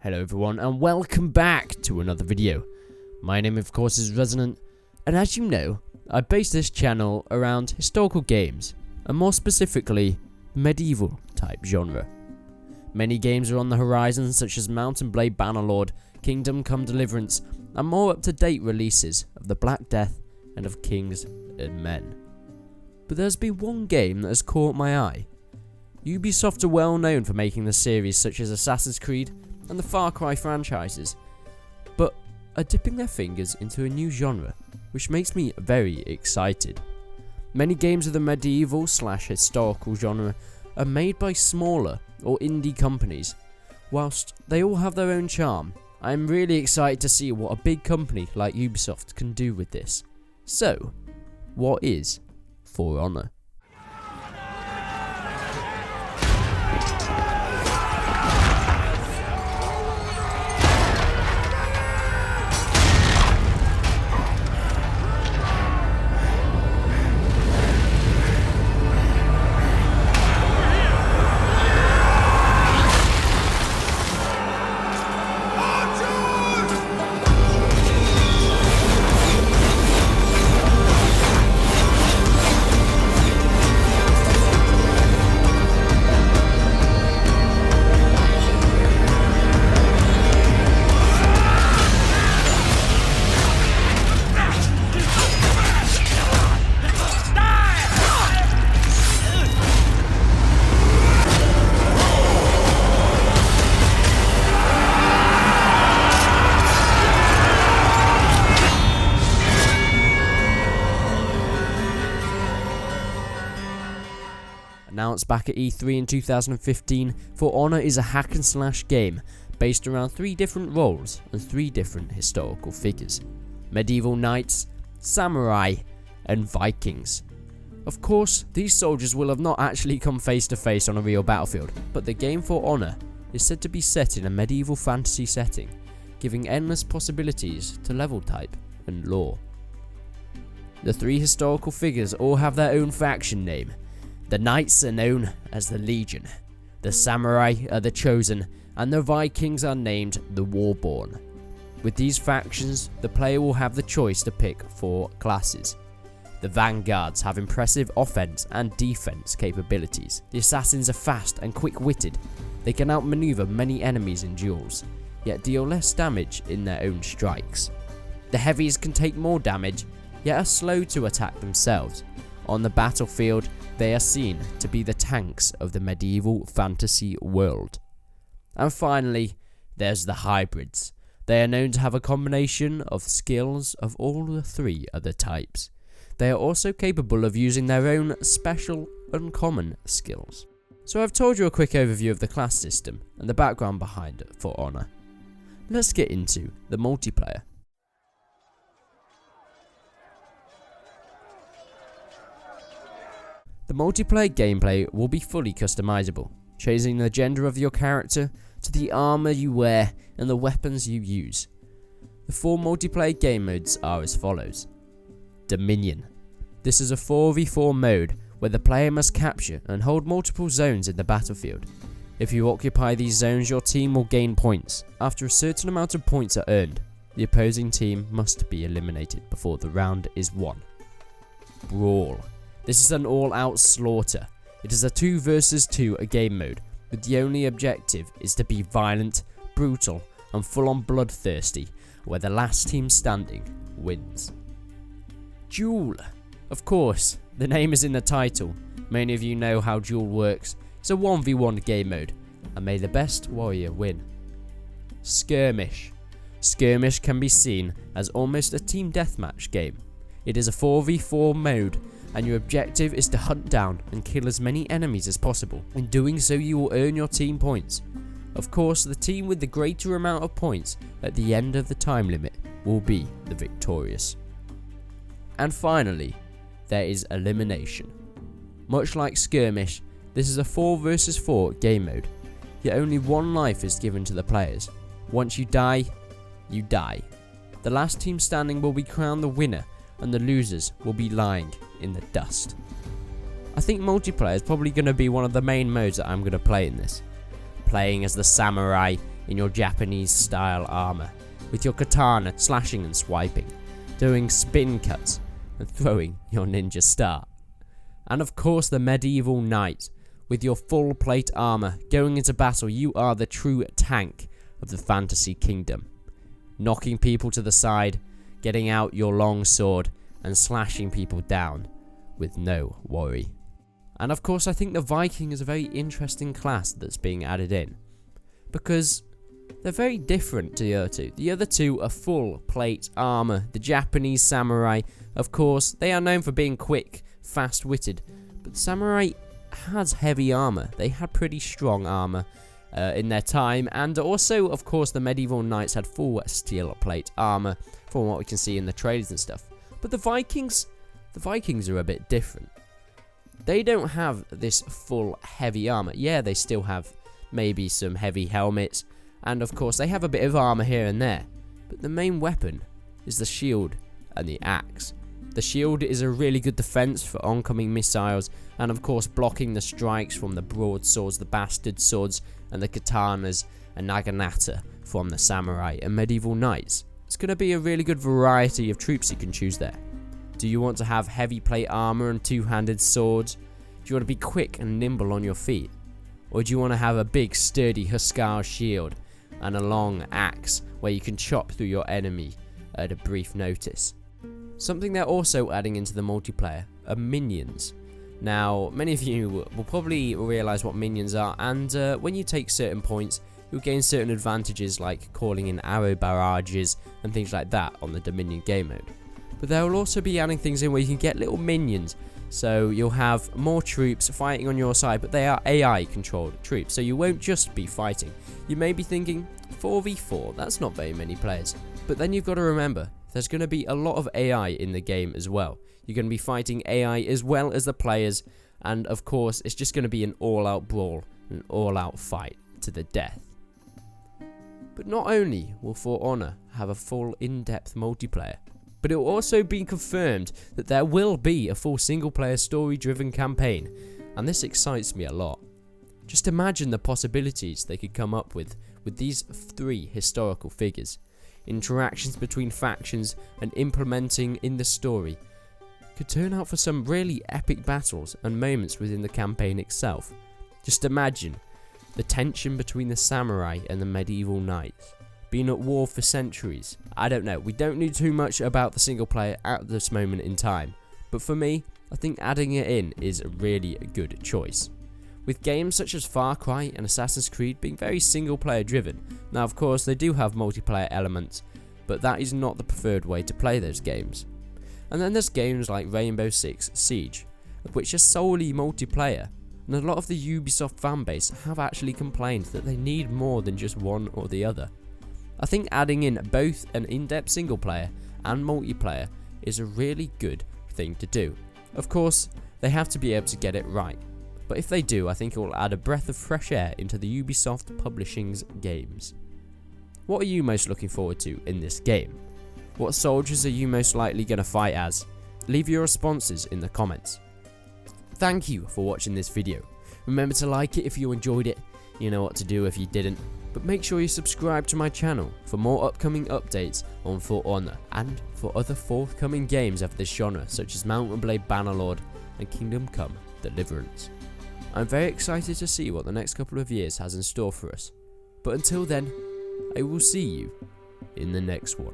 Hello everyone and welcome back to another video. My name of course is Resonant, and as you know, I base this channel around historical games, and more specifically, medieval type genre. Many games are on the horizon such as Mount and Blade Bannerlord, Kingdom Come Deliverance, and more up-to-date releases of the Black Death and of Kings and Men. But there's been one game that has caught my eye. Ubisoft are well known for making the series such as Assassin's Creed and the Far Cry franchises, but are dipping their fingers into a new genre, which makes me very excited. Many games of the medieval/historical genre are made by smaller or indie companies. Whilst they all have their own charm, I am really excited to see what a big company like Ubisoft can do with this. So, what is For Honor? Announced back at E3 in 2015, For Honor is a hack and slash game based around 3 different roles and 3 different historical figures: medieval knights, samurai, and Vikings. Of course, these soldiers will have not actually come face to face on a real battlefield, but the game For Honor is said to be set in a medieval fantasy setting, giving endless possibilities to level type and lore. The 3 historical figures all have their own faction name. The knights are known as the Legion, the samurai are the Chosen, and the Vikings are named the Warborn. With these factions, the player will have the choice to pick 4 classes. The Vanguards have impressive offense and defense capabilities. The Assassins are fast and quick-witted. They can outmaneuver many enemies in duels, yet deal less damage in their own strikes. The Heavies can take more damage, yet are slow to attack themselves. On the battlefield, they are seen to be the tanks of the medieval fantasy world. And finally, there's the Hybrids. They are known to have a combination of skills of all the 3 other types. They are also capable of using their own special, uncommon skills. So I've told you a quick overview of the class system and the background behind it For Honor. Let's get into the multiplayer. The multiplayer gameplay will be fully customizable, changing the gender of your character to the armor you wear and the weapons you use. The 4 multiplayer game modes are as follows. Dominion. This is a 4v4 mode where the player must capture and hold multiple zones in the battlefield. If you occupy these zones, your team will gain points. After a certain amount of points are earned, the opposing team must be eliminated before the round is won. Brawl. This is an all-out slaughter. It is a 2 versus 2 game mode, but the only objective is to be violent, brutal, and full-on bloodthirsty, where the last team standing wins. Duel. Of course, the name is in the title. Many of you know how Duel works. It's a 1v1 game mode, and may the best warrior win. Skirmish. Skirmish can be seen as almost a team deathmatch game. It is a 4v4 mode, and your objective is to hunt down and kill as many enemies as possible. In doing so, you will earn your team points. Of course, the team with the greater amount of points at the end of the time limit will be the victorious. And finally, there is Elimination. Much like Skirmish, this is a 4 versus 4 game mode, yet only 1 life is given to the players. Once you die, you die. The last team standing will be crowned the winner, and the losers will be lying in the dust. I think multiplayer is probably going to be one of the main modes that I'm going to play in this. Playing as the samurai in your Japanese style armor, with your katana slashing and swiping, doing spin cuts and throwing your ninja star. And of course the medieval knight, with your full plate armor. Going into battle, you are the true tank of the fantasy kingdom, knocking people to the side, getting out your long sword and slashing people down with no worry. And of course I think the Viking is a very interesting class that's being added in, because they're very different to the other two. The other two are full plate armor. The Japanese samurai, of course, they are known for being quick, fast-witted, but the samurai has heavy armor. They had pretty strong armor in their time, and also, of course, the medieval knights had full steel plate armor, from what we can see in the trailers and stuff. But the Vikings are a bit different. They don't have this full heavy armor. Yeah, they still have maybe some heavy helmets, and of course they have a bit of armor here and there, but the main weapon is the shield and the axe. The shield is a really good defense for oncoming missiles, and of course blocking the strikes from the broadswords, the bastard swords, and the katanas and naginata from the samurai and medieval knights. It's going to be a really good variety of troops you can choose there. Do you want to have heavy plate armor and two-handed swords? Do you want to be quick and nimble on your feet? Or do you want to have a big sturdy Huskarl shield and a long axe where you can chop through your enemy at a brief notice? Something they're also adding into the multiplayer are minions. Now, many of you will probably realise what minions are, and when you take certain points, you'll gain certain advantages like calling in arrow barrages and things like that on the Dominion game mode. But they will also be adding things in where you can get little minions, so you'll have more troops fighting on your side, but they are AI controlled troops, so you won't just be fighting. You may be thinking, 4v4, that's not very many players. But then you've got to remember, there's going to be a lot of AI in the game as well. You're going to be fighting AI as well as the players, and of course it's just going to be an all-out brawl, an all-out fight to the death. But not only will For Honor have a full in-depth multiplayer, but it will also be confirmed that there will be a full single-player story-driven campaign, and this excites me a lot. Just imagine the possibilities they could come up with these three historical figures. Interactions between factions and implementing in the story could turn out for some really epic battles and moments within the campaign itself. Just imagine the tension between the samurai and the medieval knights, being at war for centuries. I don't know, we don't know too much about the single player at this moment in time, but for me, I think adding it in is a really good choice. With games such as Far Cry and Assassin's Creed being very single player driven. Now of course they do have multiplayer elements, but that is not the preferred way to play those games. And then there's games like Rainbow Six Siege, which are solely multiplayer, and a lot of the Ubisoft fanbase have actually complained that they need more than just one or the other. I think adding in both an in-depth single player and multiplayer is a really good thing to do. Of course, they have to be able to get it right, but if they do, I think it will add a breath of fresh air into the Ubisoft Publishing's games. What are you most looking forward to in this game? What soldiers are you most likely going to fight as? Leave your responses in the comments. Thank you for watching this video. Remember to like it if you enjoyed it, you know what to do if you didn't, but make sure you subscribe to my channel for more upcoming updates on For Honor and for other forthcoming games of this genre such as Mount and Blade Bannerlord and Kingdom Come Deliverance. I'm very excited to see what the next couple of years has in store for us, but until then, I will see you in the next one.